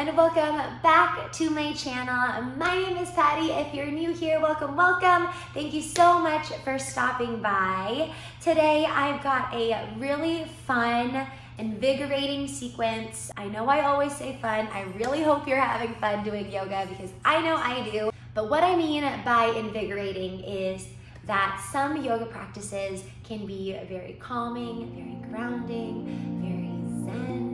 and welcome back to my channel. My name is Patti. If you're new here, welcome, welcome. Thank you so much for stopping by. Today I've got a really fun, invigorating sequence. I know I always say fun. I really hope you're having fun doing yoga because I know I do. But what I mean by invigorating is that some yoga practices can be very calming, very grounding, very zen.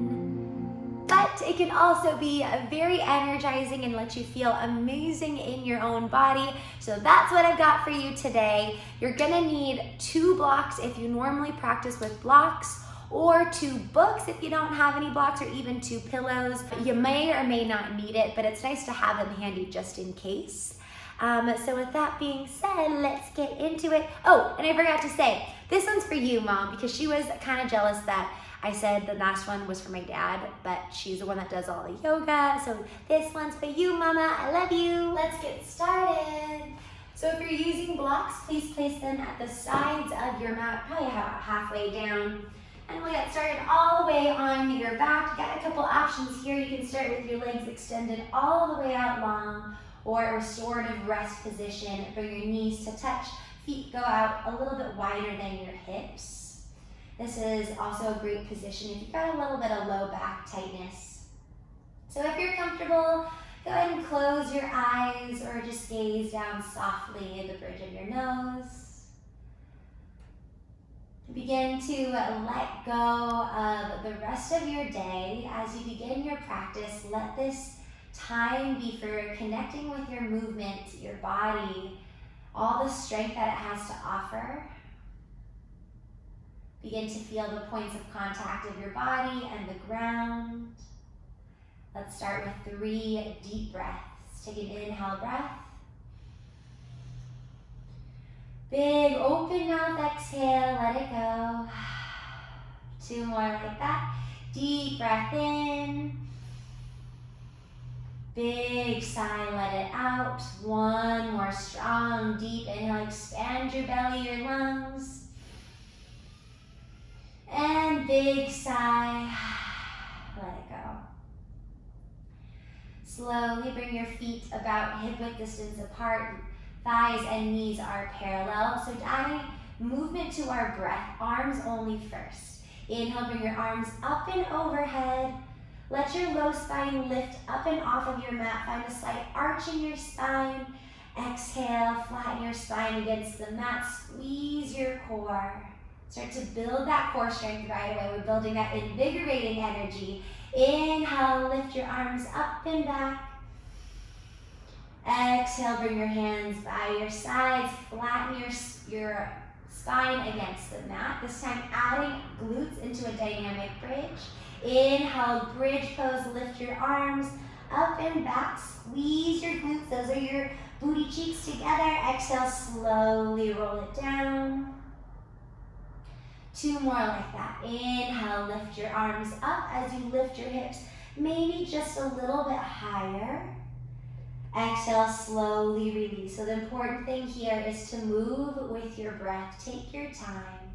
But it can also be very energizing and let you feel amazing in your own body. So that's what I've got for you today. You're gonna need 2 blocks if you normally practice with blocks, or 2 books if you don't have any blocks, or even 2 pillows. You may or may not need it, but it's nice to have them handy just in case. So with that being said, let's get into it. Oh, and I forgot to say, this one's for you, Mom, because she was kind of jealous that I said the last one was for my dad, but she's the one that does all the yoga. So this one's for you, Mama. I love you. Let's get started. So if you're using blocks, please place them at the sides of your mat, probably about halfway down. And we'll get started all the way on your back. You got a couple options here. You can start with your legs extended all the way out long, or a restorative rest position. Bring your knees to touch, feet go out a little bit wider than your hips. This is also a great position if you've got a little bit of low back tightness. So if you're comfortable, go ahead and close your eyes or just gaze down softly at the bridge of your nose. Begin to let go of the rest of your day. As you begin your practice, let this time be for connecting with your movement, your body, all the strength that it has to offer. Begin to feel the points of contact of your body and the ground. Let's start with 3 deep breaths. Take an inhale breath. Big open mouth exhale, let it go. 2 more like that. Deep breath in. Big sigh, let it out. 1 more strong, deep inhale, expand your belly, your lungs. And big sigh, let it go. Slowly bring your feet about hip-width distance apart. Thighs and knees are parallel. So adding movement to our breath, arms only first. Inhale, bring your arms up and overhead. Let your low spine lift up and off of your mat. Find a slight arch in your spine. Exhale, flatten your spine against the mat. Squeeze your core. Start to build that core strength right away. We're building that invigorating energy. Inhale, lift your arms up and back. Exhale, bring your hands by your sides. Flatten your spine against the mat. This time adding glutes into a dynamic bridge. Inhale, bridge pose, lift your arms up and back. Squeeze your glutes. Those are your booty cheeks together. Exhale, slowly roll it down. 2 more like that. Inhale, lift your arms up as you lift your hips, maybe just a little bit higher. Exhale, slowly release. So the important thing here is to move with your breath. Take your time.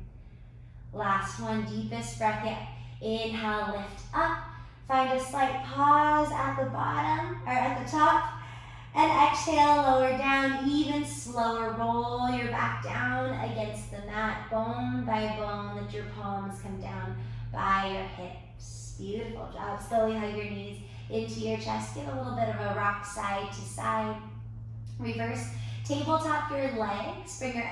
Last one, deepest breath yet. Inhale, lift up. Find a slight pause at the bottom, or at the top. And exhale, lower down, even slower. Roll your back down against the mat, bone by bone. Let your palms come down by your hips. Beautiful job. Slowly hug your knees into your chest. Give a little bit of a rock side to side. Reverse tabletop your legs. Bring your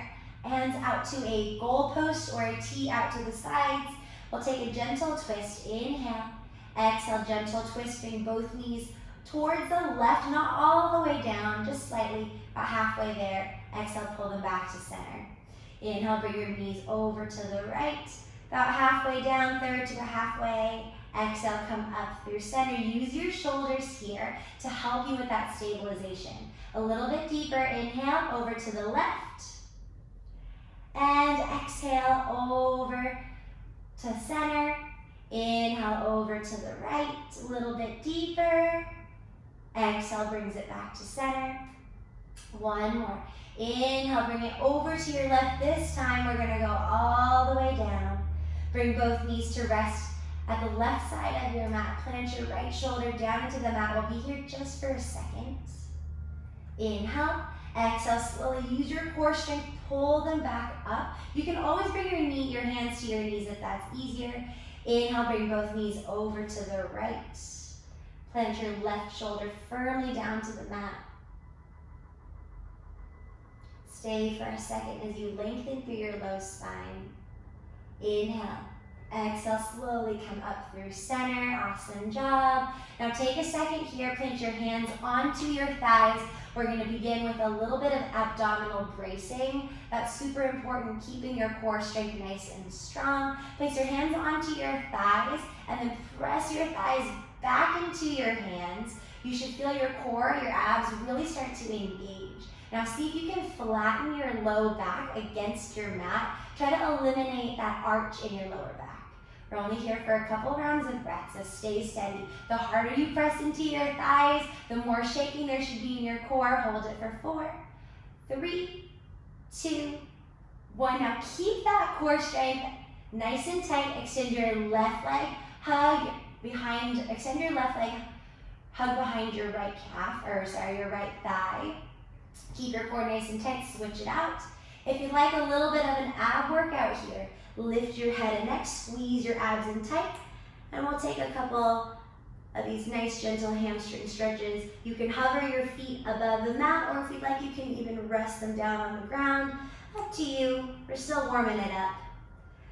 hands out to a goal post or a T out to the sides. We'll take a gentle twist. Inhale. Exhale, gentle twist. Bring both knees towards the left, not all the way down, just slightly, about halfway there. Exhale, pull them back to center. Inhale, bring your knees over to the right, about halfway down, third to the halfway. Exhale, come up through center. Use your shoulders here to help you with that stabilization. A little bit deeper. Inhale, over to the left. And exhale, over to center. Inhale, over to the right, a little bit deeper. Exhale, brings it back to center. 1 more. Inhale, bring it over to your left. This time we're gonna go all the way down. Bring both knees to rest At the left side of your mat, plant your right shoulder down into the mat. We'll be here just for a second. Inhale, exhale, slowly use your core strength, pull them back up. You can always bring your hands to your knees if that's easier. Inhale, bring both knees over to the right. Plant your left shoulder firmly down to the mat. Stay for a second as you lengthen through your low spine. Inhale. Exhale, slowly come up through center. Awesome job. Now take a second here, plant your hands onto your thighs. We're going to begin with a little bit of abdominal bracing. That's super important, keeping your core strength nice and strong. Place your hands onto your thighs and then press your thighs back into your hands. You should feel your core, your abs really start to engage. Now see if you can flatten your low back against your mat. Try to eliminate that arch in your lower back. We're only here for a couple rounds of breath, so stay steady. The harder you press into your thighs, the more shaking there should be in your core. Hold it for 4, 3, 2, 1. Now keep that core strength nice and tight. Extend your left leg, extend your left leg, hug behind your right calf, your right thigh. Keep your core nice and tight, switch it out. If you'd like a little bit of an ab workout here, lift your head and neck, squeeze your abs in tight, and we'll take a couple of these nice gentle hamstring stretches. You can hover your feet above the mat, or if you'd like, you can even rest them down on the ground. Up to you. We're still warming it up.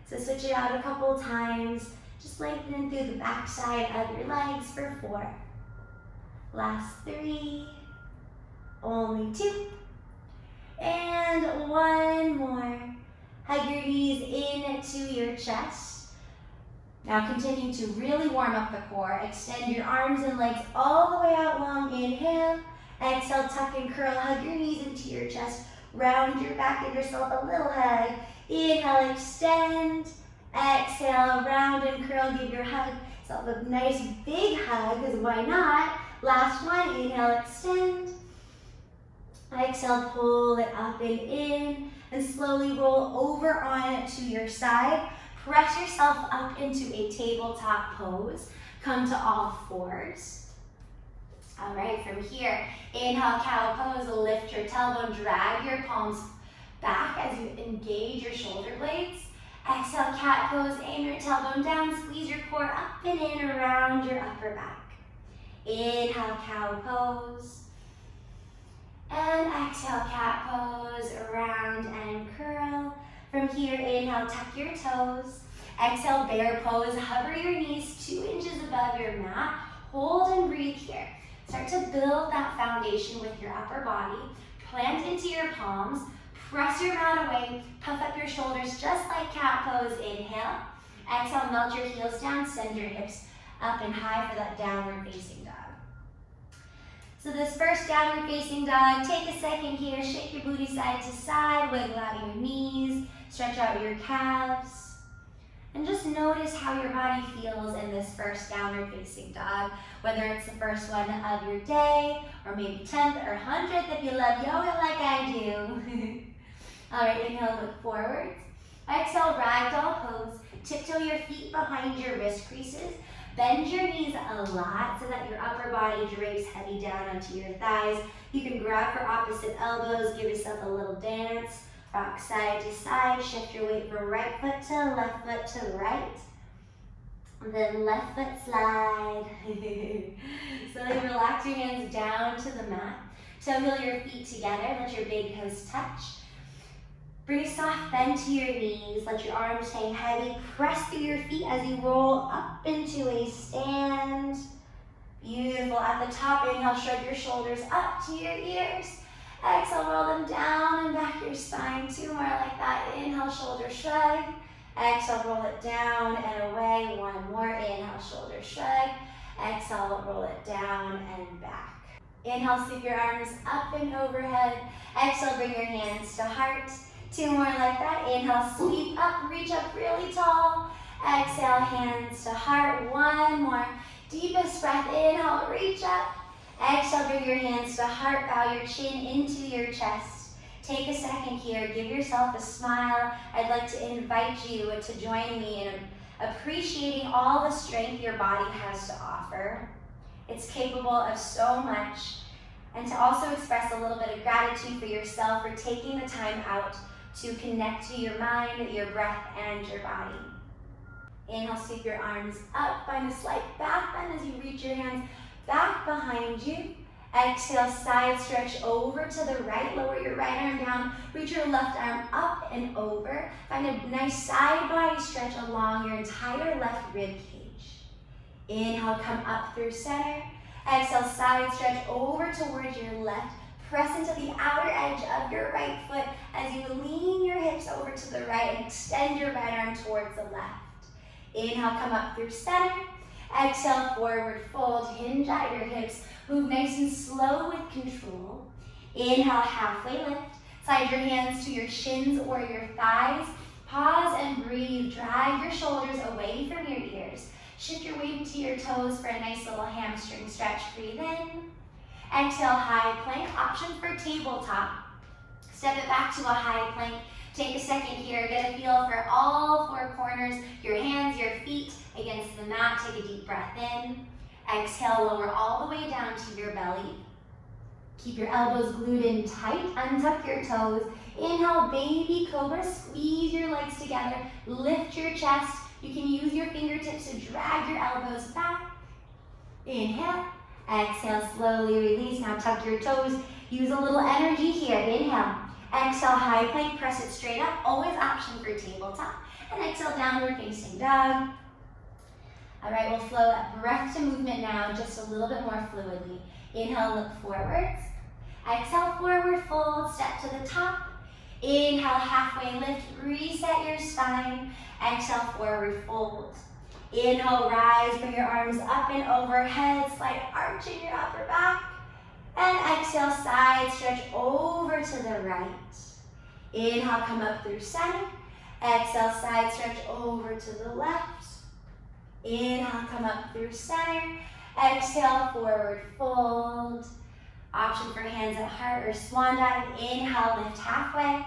So switch it out a couple times. Just lengthening through the back side of your legs for 4. Last 3. Only 2. And 1 more. Hug your knees into your chest. Now continue to really warm up the core. Extend your arms and legs all the way out long. Inhale. Exhale, tuck and curl. Hug your knees into your chest. Round your back, give yourself a little hug. Inhale, extend. Exhale, round and curl. Give yourself a nice big hug, because why not? Last one. Inhale, extend. Exhale, pull it up and in, and slowly roll over on to your side. Press yourself up into a tabletop pose. Come to all 4s. All right, from here, inhale, cow pose, lift your tailbone, drag your palms back as you engage your shoulder blades. Exhale, cat pose, aim your tailbone down, squeeze your core up and in around your upper back. Inhale, cow pose. And exhale, cat pose, round and curl. From here, inhale, tuck your toes. Exhale, bear pose. Hover your knees 2 inches above your mat. Hold and breathe here. Start to build that foundation with your upper body. Plant into your palms. Press your mat away. Puff up your shoulders just like cat pose. Inhale. Exhale, melt your heels down. Send your hips up and high for that downward facing dog. So this first downward facing dog, take a second here, shake your booty side to side, wiggle out your knees, stretch out your calves, and just notice how your body feels in this first downward facing dog, whether it's the first one of your day, or maybe 10th or 100th if you love yoga like I do. All right, inhale, look forwards. Exhale, ragdoll pose. Tiptoe your feet behind your wrist creases. Bend your knees a lot so that your upper body drapes heavy down onto your thighs. You can grab for opposite elbows, give yourself a little dance. Rock side to side, shift your weight from right foot to left foot to right. And then left foot slide. Slowly relax your hands down to the mat. Toe heel your feet together, let your big toes touch. Bring a soft bend to your knees. Let your arms hang heavy. Press through your feet as you roll up into a stand. Beautiful. At the top, inhale, shrug your shoulders up to your ears. Exhale, roll them down and back your spine. 2 more like that. Inhale, shoulder shrug. Exhale, roll it down and away. 1 more. Inhale, shoulder shrug. Exhale, roll it down and back. Inhale, sweep your arms up and overhead. Exhale, bring your hands to heart. 2 more like that. Inhale, sweep up, reach up really tall. Exhale, hands to heart. 1 more. Deepest breath. Inhale, reach up. Exhale, bring your hands to heart. Bow your chin into your chest. Take a second here. Give yourself a smile. I'd like to invite you to join me in appreciating all the strength your body has to offer. It's capable of so much. And to also express a little bit of gratitude for yourself for taking the time out to connect to your mind, your breath, and your body. Inhale, sweep your arms up, find a slight back bend as you reach your hands back behind you. Exhale, side stretch over to the right, lower your right arm down, reach your left arm up and over. Find a nice side body stretch along your entire left rib cage. Inhale, come up through center. Exhale, side stretch over towards your left. Press into the outer edge of your right foot as you lean your hips over to the right and extend your right arm towards the left. Inhale, come up through center. Exhale, forward fold, hinge at your hips. Move nice and slow with control. Inhale, halfway lift. Slide your hands to your shins or your thighs. Pause and breathe. Drag your shoulders away from your ears. Shift your weight into your toes for a nice little hamstring stretch. Breathe in. Exhale, high plank. Option for tabletop. Step it back to a high plank. Take a second here. Get a feel for all four corners. Your hands, your feet against the mat. Take a deep breath in. Exhale, lower all the way down to your belly. Keep your elbows glued in tight. Untuck your toes. Inhale, baby cobra. Squeeze your legs together. Lift your chest. You can use your fingertips to drag your elbows back. Inhale. Exhale, slowly release. Now tuck your toes. Use a little energy here. Inhale. Exhale, high plank. Press it straight up. Always option for tabletop. And exhale, downward facing dog. All right, we'll flow that breath to movement now just a little bit more fluidly. Inhale, look forwards. Exhale, forward fold. Step to the top. Inhale, halfway lift. Reset your spine. Exhale, forward fold. Inhale, rise, bring your arms up and overhead, slight arch in your upper back. And exhale, side stretch over to the right. Inhale, come up through center. Exhale, side stretch over to the left. Inhale, come up through center. Exhale, forward fold. Option for hands at heart or swan dive. Inhale, lift halfway.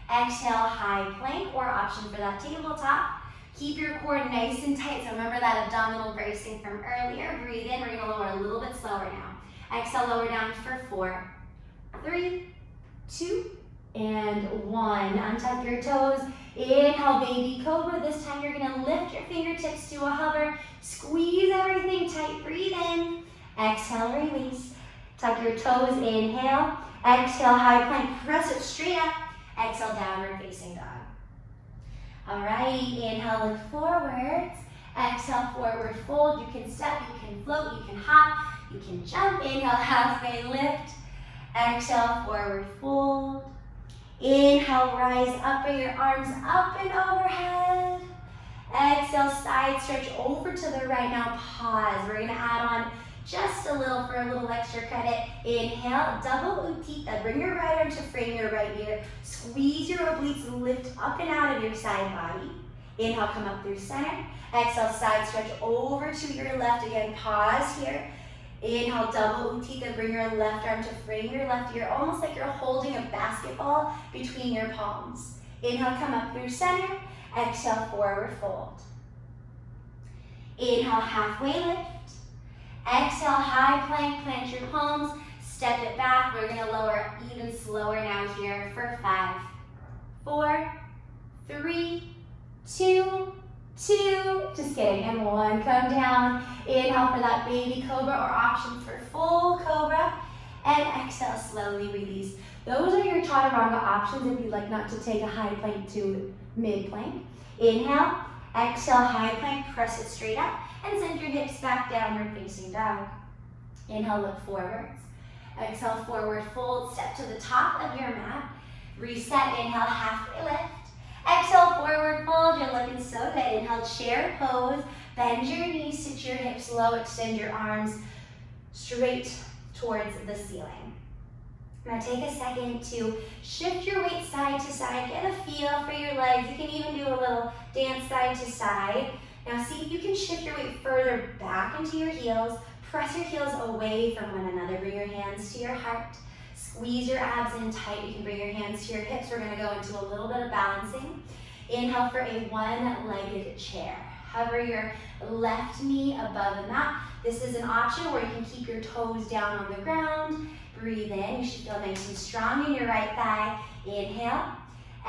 Exhale, high plank, or option for that tabletop. Keep your core nice and tight. So remember that abdominal bracing from earlier. Breathe in. We're going to lower a little bit slower now. Exhale, lower down for 4, 3, 2, and 1. Untuck your toes. Inhale, baby cobra. This time you're going to lift your fingertips to a hover. Squeeze everything tight. Breathe in. Exhale, release. Tuck your toes. Inhale. Exhale, high plank. Press it straight up. Exhale, downward facing dog. All right, inhale, look forwards. Exhale, forward fold. You can step, you can float, you can hop, you can jump. Inhale, halfway lift. Exhale, forward fold. Inhale, rise up, bring your arms up and overhead. Exhale, side stretch over to the right. Now pause. We're gonna add on just a little for a little extra credit. Inhale, double Utthita. Bring your right arm to frame your right ear. Squeeze your obliques, lift up and out of your side body. Inhale, come up through center. Exhale, side stretch over to your left. Again, pause here. Inhale, double Utthita. Bring your left arm to frame your left ear, almost like you're holding a basketball between your palms. Inhale, come up through center. Exhale, forward fold. Inhale, halfway lift. Exhale, high plank, plant your palms, step it back. We're gonna lower even slower now here for 5, 4, 3, 2, just kidding, and 1. Come down, inhale for that baby cobra or option for full cobra, and exhale, slowly release. Those are your chaturanga options if you'd like not to take a high plank to mid plank. Inhale, exhale, high plank, press it straight up. And send your hips back, downward facing dog. Inhale, look forwards. Exhale, forward fold. Step to the top of your mat. Reset, inhale, halfway lift. Exhale, forward fold. You're looking so good. Inhale, chair pose. Bend your knees, sit your hips low, extend your arms straight towards the ceiling. Now take a second to shift your weight side to side. Get a feel for your legs. You can even do a little dance side to side. Now see if you can shift your weight further back into your heels. Press your heels away from one another. Bring your hands to your heart. Squeeze your abs in tight. You can bring your hands to your hips. We're going to go into a little bit of balancing. Inhale for a one-legged chair. hover your left knee above the mat. This is an option where you can keep your toes down on the ground. Breathe in. You should feel nice and strong in your right thigh. Inhale.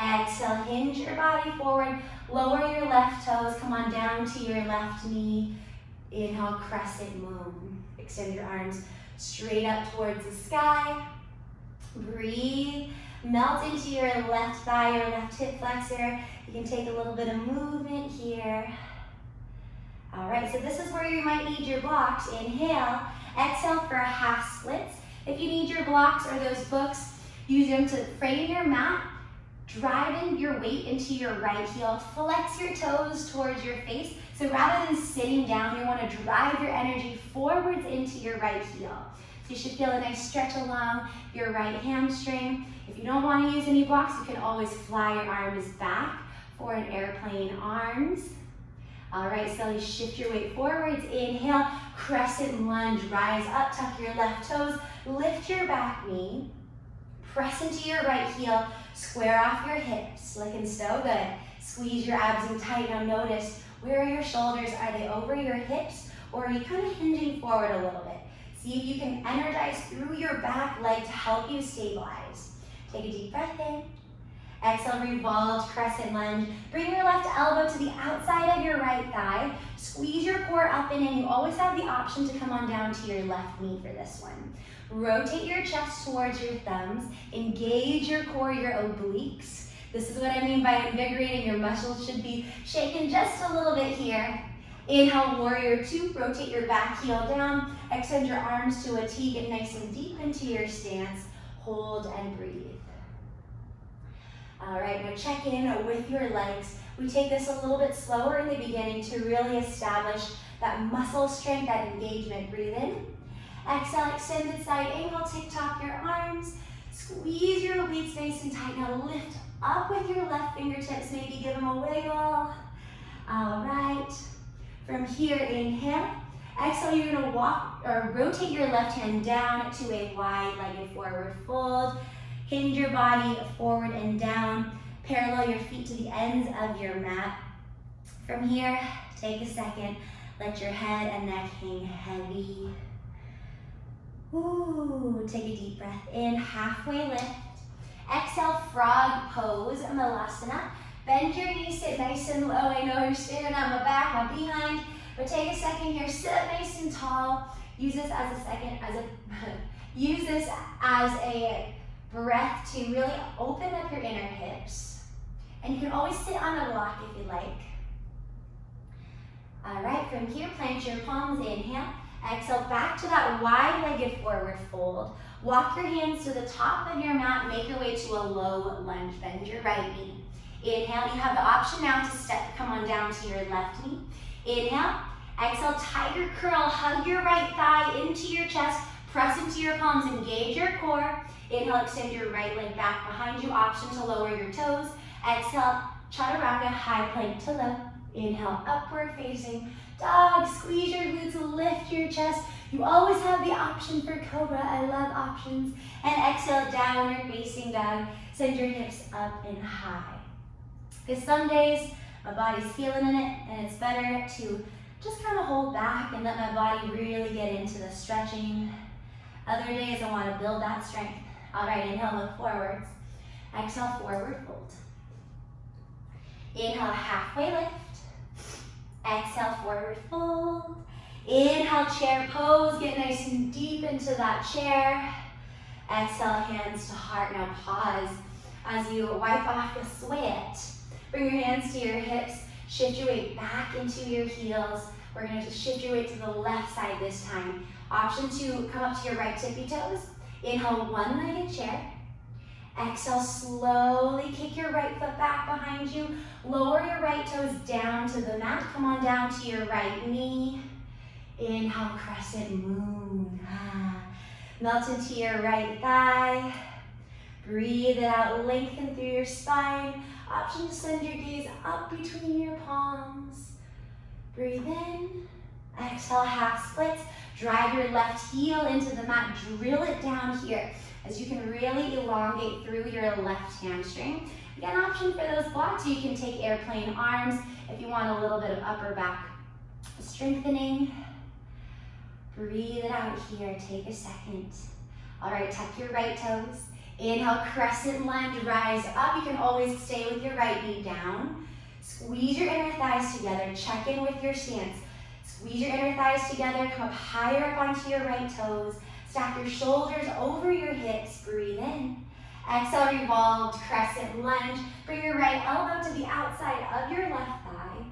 Exhale, hinge your body forward. Lower your left toes. Come on down to your left knee. Inhale, crescent moon. Extend your arms straight up towards the sky. Breathe. Melt into your left thigh, your left hip flexor. You can take a little bit of movement here. All right, so this is where you might need your blocks. Inhale. Exhale for half splits. If you need your blocks or those books, use them to frame your mat. Drive in your weight into your right heel. Flex your toes towards your face. So rather than sitting down, you want to drive your energy forwards into your right heel. So you should feel a nice stretch along your right hamstring. If you don't want to use any blocks, you can always fly your arms back for an airplane arms. All right, slowly shift your weight forwards. Inhale, crescent lunge. Rise up, tuck your left toes, lift your back knee. Press into your right heel, square off your hips, looking so good. Squeeze your abs in tight. Now notice, where are your shoulders? Are they over your hips, or are you kind of hinging forward a little bit? See if you can energize through your back leg to help you stabilize. Take a deep breath in. Exhale, revolve, crescent lunge. Bring your left elbow to the outside of your right thigh. Squeeze your core up and in. You always have the option to come on down to your left knee for this one. Rotate your chest towards your thumbs. Engage your core, your obliques. This is what I mean by invigorating. Your muscles should be shaken just a little bit here. Inhale, warrior two. Rotate your back heel down. Extend your arms to a T. Get nice and deep into your stance. Hold and breathe. All right, now check in with your legs. We take this a little bit slower in the beginning to really establish that muscle strength, that engagement. Breathe in. Exhale, extended side angle. Tick-tock your arms. Squeeze your obliques nice and tight. Now lift up with your left fingertips. Maybe give them a wiggle. All right. From here, inhale. Exhale, you're going to walk or rotate your left hand down to a wide-legged forward fold. Hinge your body forward and down. Parallel your feet to the ends of your mat. From here, take a second. Let your head and neck hang heavy. Ooh, take a deep breath in, halfway lift. Exhale, frog pose, Malasana. Bend your knees, sit nice and low. I know you're staring at my back, my behind, but take a second here, sit up nice and tall. Use this as a breath to really open up your inner hips. And you can always sit on a block if you like. All right, from here, plant your palms, inhale. Exhale, back to that wide-legged forward fold. Walk your hands to the top of your mat, make your way to a low lunge. Bend your right knee. Inhale, you have the option now to come on down to your left knee. Inhale, exhale, tiger curl, hug your right thigh into your chest, press into your palms, engage your core. Inhale, extend your right leg back behind you, option to lower your toes. Exhale, chaturanga, high plank to low. Inhale, upward facing dog, squeeze your glutes, lift your chest. You always have the option for cobra. I love options. And exhale, downward facing dog. Send your hips up and high. Because some days my body's feeling it and it's better to just kind of hold back and let my body really get into the stretching. Other days I want to build that strength. All right, inhale, look forwards. Exhale, forward fold. Inhale, halfway lift. Exhale, forward fold. Inhale, chair pose. Get nice and deep into that chair. Exhale, hands to heart. Now pause as you wipe off the sweat. Bring your hands to your hips. Shift your weight back into your heels. We're going to just shift your weight to the left side this time. Option to come up to your right tippy toes. Inhale, one-legged chair. Exhale, slowly kick your right foot back behind you. Lower your right toes down to the mat. Come on down to your right knee. Inhale, crescent moon. Melt into your right thigh. Breathe it out, lengthen through your spine. Option to send your gaze up between your palms. Breathe in. Exhale, half splits. Drive your left heel into the mat. Drill it down here as you can really elongate through your left hamstring. Again, option for those blocks, you can take airplane arms if you want a little bit of upper back strengthening. Breathe it out here. Take a second. All right, tuck your right toes. Inhale, crescent lunge, rise up. You can always stay with your right knee down. Squeeze your inner thighs together. Check in with your stance. Squeeze your inner thighs together. Come up higher up onto your right toes. Stack your shoulders over your hips. Breathe in. Exhale, revolved crescent lunge. Bring your right elbow to the outside of your left thigh.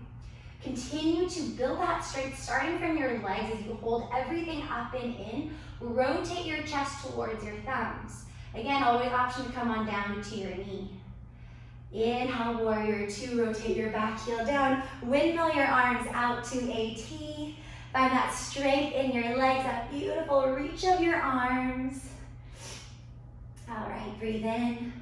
Continue to build that strength starting from your legs as you hold everything up and in. Rotate your chest towards your thumbs. Again, always option to come on down to your knee. Inhale, warrior two, rotate your back heel down. Windmill your arms out to a T. Find that strength in your legs, that beautiful reach of your arms. All right, breathe in.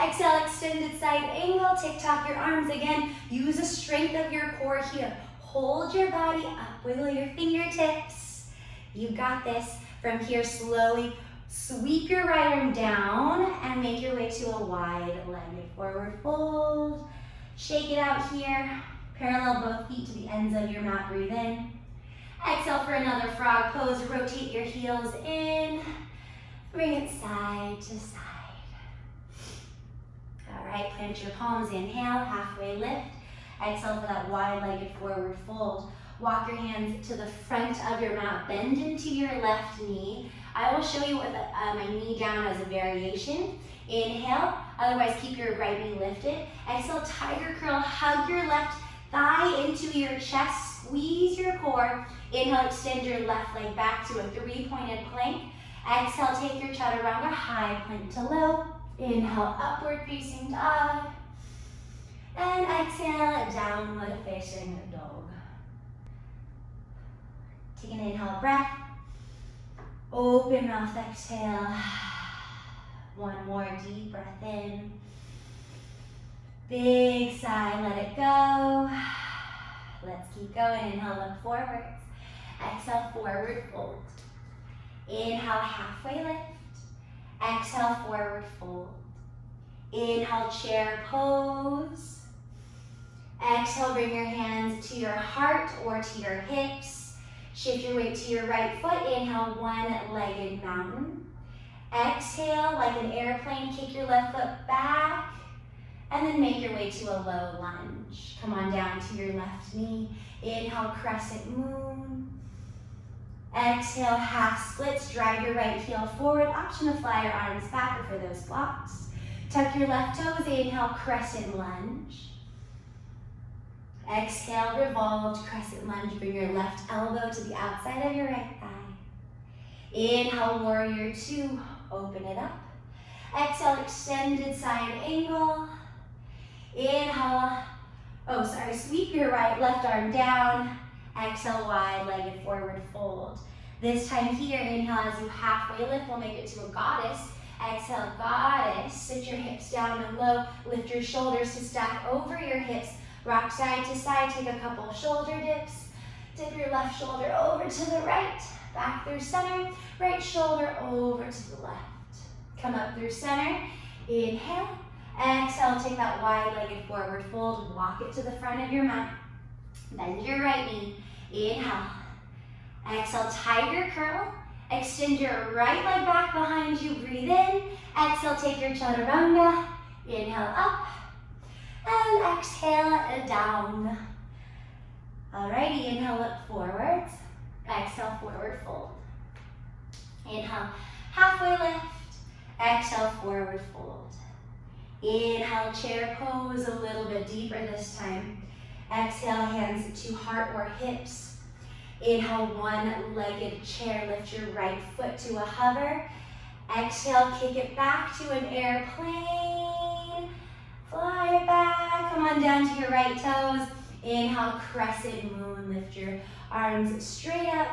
Exhale, extended side angle. Tick-tock your arms again. Use the strength of your core here. Hold your body up, wiggle your fingertips. You got this. From here, slowly sweep your right arm down and make your way to a wide-legged forward fold. Shake it out here. Parallel both feet to the ends of your mat. Breathe in. Exhale for another frog pose. Rotate your heels in. Bring it side to side. All right, plant your palms. Inhale, halfway lift. Exhale for that wide-legged forward fold. Walk your hands to the front of your mat. Bend into your left knee. I will show you with my knee down as a variation. Inhale, otherwise keep your right knee lifted. Exhale, tiger curl. Hug your left thigh into your chest. Squeeze your core. Inhale, extend your left leg back to a three-pointed plank. Exhale, take your chaturanga, high plank to low. Inhale, upward facing dog. And exhale, downward facing dog. Take an inhale breath. Open mouth, exhale. One more deep breath in. Big sigh, let it go. Let's keep going. Inhale, look forwards. Exhale, forward fold. Inhale, halfway lift. Exhale, forward fold. Inhale, chair pose. Exhale, bring your hands to your heart or to your hips. Shift your weight to your right foot. Inhale, one-legged mountain. Exhale, like an airplane, kick your left foot back. And then make your way to a low lunge. Come on down to your left knee. Inhale, crescent moon. Exhale, half splits. Drive your right heel forward. Option to fly your arms back or for those blocks. Tuck your left toes. Inhale, crescent lunge. Exhale, revolved crescent lunge. Bring your left elbow to the outside of your right thigh. Inhale, warrior two. Open it up. Exhale, extended side angle. Inhale. Sweep your left arm down. Exhale, wide-legged forward fold. This time here, inhale as you halfway lift. We'll make it to a goddess. Exhale, goddess. Sit your hips down and low. Lift your shoulders to stack over your hips. Rock side to side. Take a couple shoulder dips. Dip your left shoulder over to the right. Back through center. Right shoulder over to the left. Come up through center. Inhale. Exhale, take that wide-legged forward fold. Walk it to the front of your mat. Bend your right knee. Inhale. Exhale, tiger curl. Extend your right leg back behind you. Breathe in. Exhale, take your chaturanga. Inhale up. And exhale, down. Alrighty, inhale, look forwards. Exhale, forward fold. Inhale, halfway lift. Exhale, forward fold. Inhale, chair pose a little bit deeper this time. Exhale, hands to heart or hips. Inhale, one-legged chair. Lift your right foot to a hover. Exhale, kick it back to an airplane. Fly it back. Come on down to your right toes. Inhale, crescent moon. Lift your arms straight up.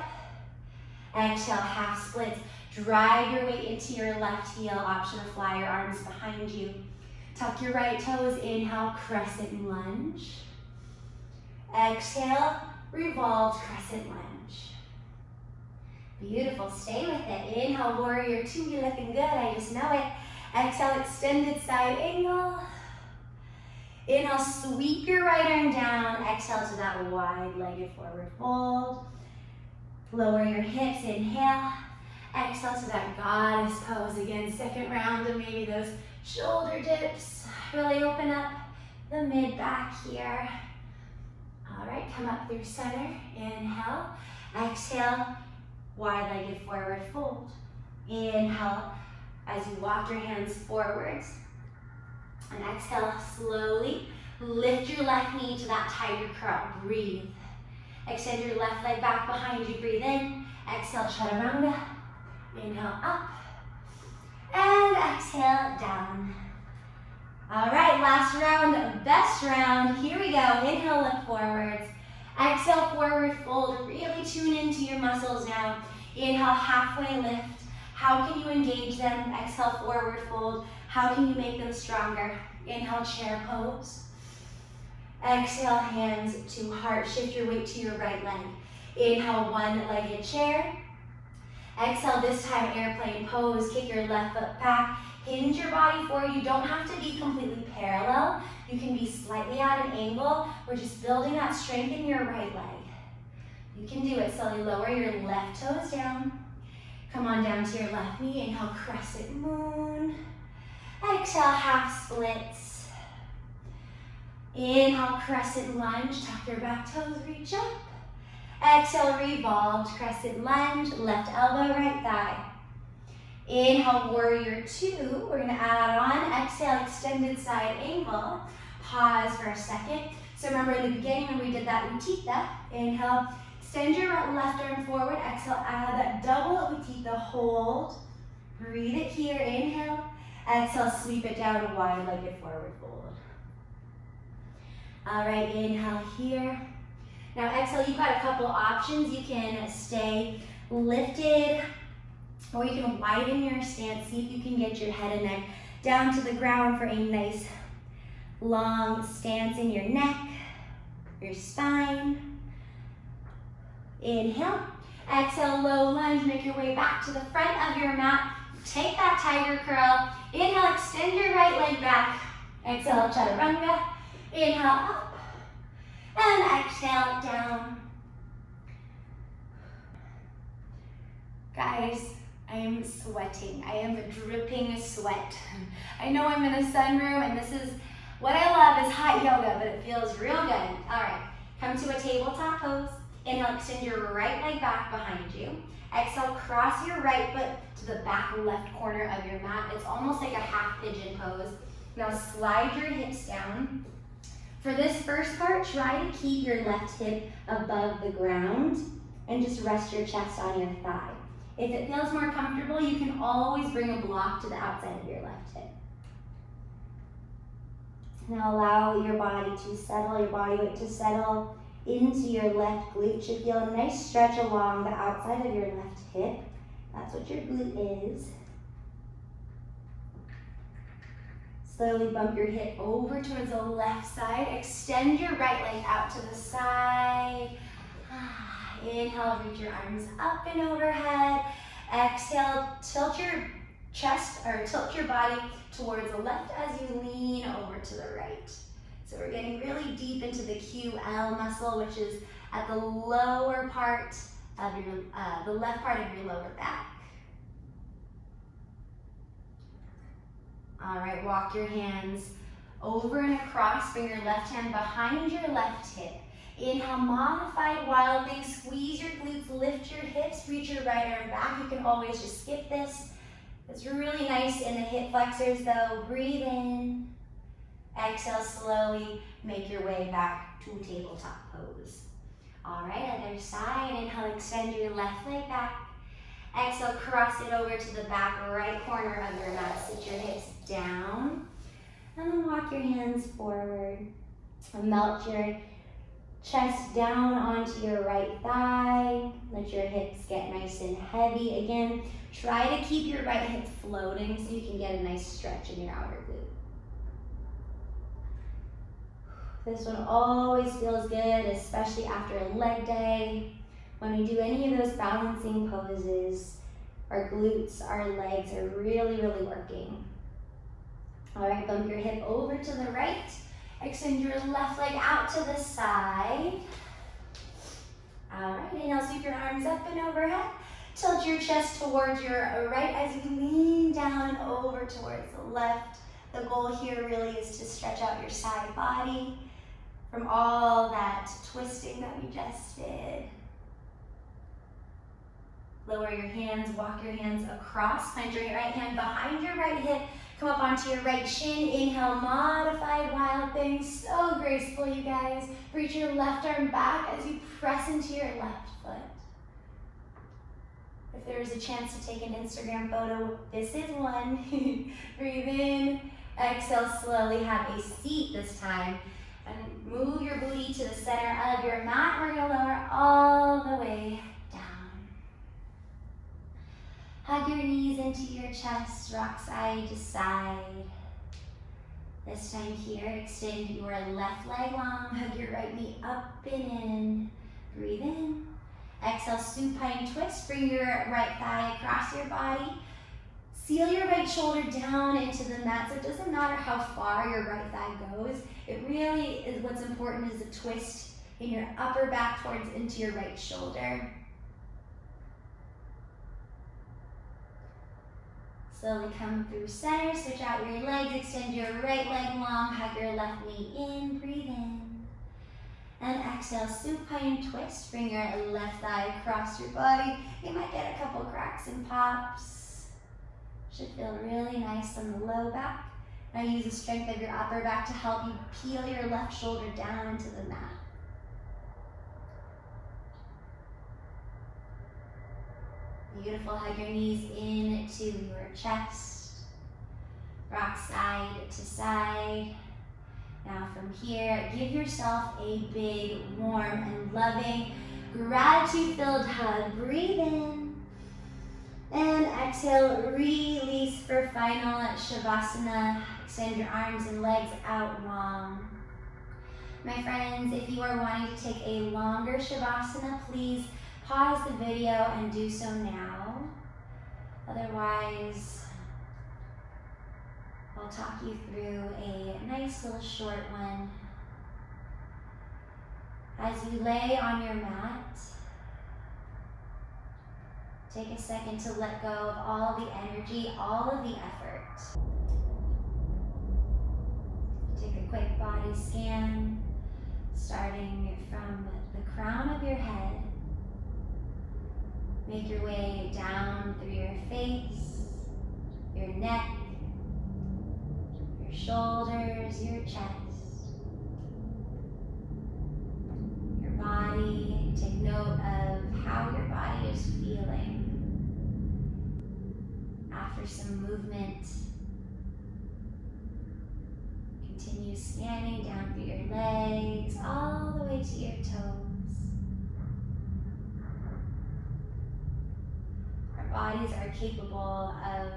Exhale, half splits. Drive your weight into your left heel. Option to fly your arms behind you. Tuck your right toes. Inhale, crescent lunge. Exhale, revolved crescent lunge. Beautiful, stay with it. Inhale, warrior two, you're looking good, I just know it. Exhale, extended side angle. Inhale, sweep your right arm down. Exhale to that wide-legged forward fold. Lower your hips, inhale. Exhale to that goddess pose. Again, second round of maybe those shoulder dips. Really open up the mid-back here. All right, come up through center. Inhale. Exhale, wide-legged forward fold. Inhale as you walk your hands forwards. And exhale, slowly lift your left knee to that tiger curl. Breathe. Extend your left leg back behind you. Breathe in. Exhale, chaturanga. Inhale, up. And exhale, down. All right, last round, best round. Here we go. Inhale, look forwards. Exhale, forward fold. Really tune into your muscles now. Inhale, halfway lift. How can you engage them? Exhale, forward fold. How can you make them stronger? Inhale, chair pose. Exhale, hands to heart. Shift your weight to your right leg. Inhale, one-legged chair. Exhale, this time airplane pose. Kick your left foot back. Hinge your body forward. You don't have to be completely parallel. You can be slightly at an angle. We're just building that strength in your right leg. You can do it. Slowly lower your left toes down. Come on down to your left knee. Inhale, crescent moon. Exhale, half splits. Inhale, crescent lunge. Tuck your back toes, reach up. Exhale, revolve, crescent lunge. Left elbow, right thigh. Inhale, warrior two. We're gonna add on. Exhale, extended side angle. Pause for a second. So remember in the beginning when we did that Utthita, inhale, extend your left arm forward. Exhale, add that double Utthita, hold. Breathe it here, inhale. Exhale, sweep it down, wide-legged forward fold. All right, inhale here. Now exhale, you've got a couple options. You can stay lifted, or you can widen your stance. See if you can get your head and neck down to the ground for a nice long stance in your neck, your spine. Inhale. Exhale, low lunge. Make your way back to the front of your mat. Take that tiger curl. Inhale, extend your right leg back. Exhale, chaturanga. Inhale, up. And exhale, down. Guys, I am sweating. I am dripping sweat. I know I'm in a sunroom, and this is what I love is hot yoga, but it feels real good. All right, come to a tabletop pose. Inhale, extend your right leg back behind you. Exhale, cross your right foot to the back left corner of your mat. It's almost like a half pigeon pose. Now slide your hips down. For this first part, try to keep your left hip above the ground and just rest your chest on your thigh. If it feels more comfortable, you can always bring a block to the outside of your left hip. Now allow your body to settle, your body weight to settle into your left glute. You should feel a nice stretch along the outside of your left hip. That's what your glute is. Slowly bump your hip over towards the left side. Extend your right leg out to the side. Inhale, reach your arms up and overhead. Exhale, tilt your chest or tilt your body towards the left as you lean over to the right. So we're getting really deep into the QL muscle, which is at the lower part of your, the left part of your lower back. All right, walk your hands over and across. Bring your left hand behind your left hip. Inhale, modified wild thing. Squeeze your glutes, lift your hips, reach your right arm back. You can always just skip this. It's really nice in the hip flexors though. Breathe in. Exhale, slowly make your way back to tabletop pose. All right, other side. Inhale, extend your left leg back. Exhale, cross it over to the back right corner of your mat. Sit your hips down. And then walk your hands forward. And melt your chest down onto your right thigh. Let your hips get nice and heavy. Again, try to keep your right hip floating so you can get a nice stretch in your outer glute. This one always feels good, especially after a leg day. When we do any of those balancing poses, our glutes, our legs are really, really working. All right, bump your hip over to the right. Extend your left leg out to the side. All right, inhale, sweep your arms up and overhead. Tilt your chest towards your right as you lean down and over towards the left. The goal here really is to stretch out your side body from all that twisting that we just did. Lower your hands, walk your hands across, plant your right hand behind your right hip, come up onto your right shin, inhale, modified wild thing, so graceful you guys. Reach your left arm back as you press into your left foot. If there is a chance to take an Instagram photo, this is one. Breathe in, exhale, slowly have a seat this time. And move your booty to the center of your mat. We're gonna lower all the way down. Hug your knees into your chest, rock side to side. This time here, extend your left leg long, hug your right knee up and in. Breathe in. Exhale, supine twist. Bring your right thigh across your body. Seal your right shoulder down into the mat, so it doesn't matter how far your right thigh goes. It really is, what's important is the twist in your upper back towards into your right shoulder. Slowly come through center, switch out your legs, extend your right leg long, hug your left knee in, breathe in. And exhale, supine twist. Bring your left thigh across your body. You might get a couple cracks and pops. Should feel really nice on the low back. Now use the strength of your upper back to help you peel your left shoulder down into the mat. Beautiful, hug your knees into your chest. Rock side to side. Now from here, give yourself a big, warm, and loving, gratitude-filled hug. Breathe in. And exhale, release for final Shavasana. Extend your arms and legs out long. My friends, if you are wanting to take a longer Shavasana, please pause the video and do so now. Otherwise, I'll talk you through a nice little short one. As you lay on your mat, take a second to let go of all the energy, all of the effort. Take a quick body scan, starting from the crown of your head. Make your way down through your face, your neck, your shoulders, your chest, your body. Take note of how your body is feeling after some movement. Continue scanning down through your legs, all the way to your toes. Our bodies are capable of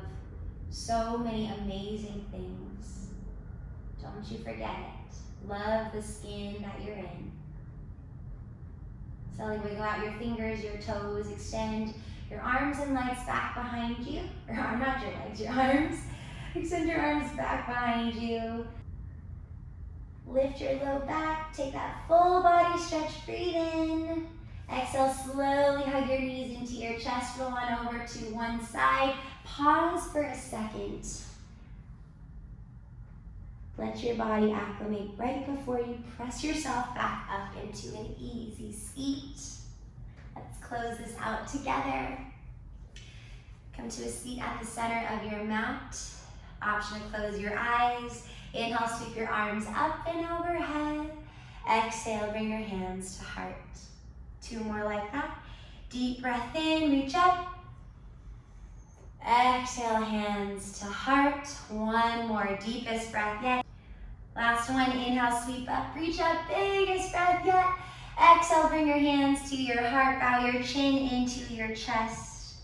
so many amazing things. Don't you forget it. Love the skin that you're in. Slowly wiggle out your fingers, your toes, extend your arms and legs back behind you. Or not your legs, your arms. Extend your arms back behind you. Lift your low back, take that full body stretch, breathe in. Exhale, slowly hug your knees into your chest, roll on over to one side. Pause for a second. Let your body acclimate right before you press yourself back up into an easy seat. Let's close this out together. Come to a seat at the center of your mat. Option to close your eyes. Inhale, sweep your arms up and overhead. Exhale, bring your hands to heart. Two more like that. Deep breath in, reach up. Exhale, hands to heart. One more, deepest breath yet. Last one, inhale, sweep up, reach up, biggest breath yet. Exhale, bring your hands to your heart, bow your chin into your chest.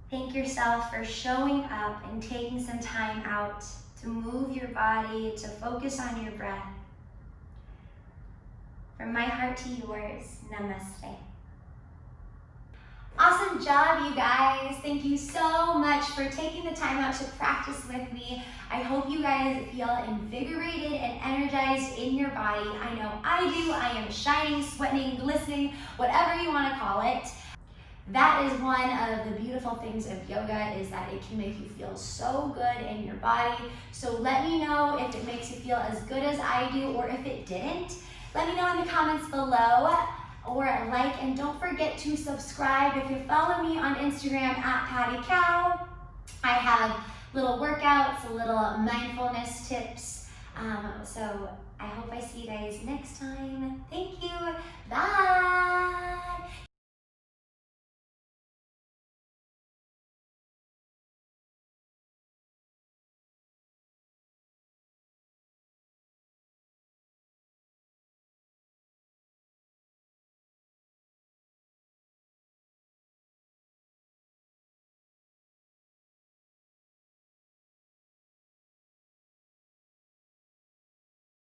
Thank yourself for showing up and taking some time out to move your body, to focus on your breath. From my heart to yours, namaste. Awesome job, you guys. Thank you so much for taking the time out to practice with me. I hope you guys feel invigorated and energized in your body. I know I do. I am shining, sweating, glistening, whatever you want to call it. That is one of the beautiful things of yoga, is that it can make you feel so good in your body. So let me know if it makes you feel as good as I do, or if it didn't. Let me know in the comments below, or like, and don't forget to subscribe. If you follow me on Instagram at Patti Cow, I have little workouts, little mindfulness tips. So I hope I see you guys next time. Thank you. Bye.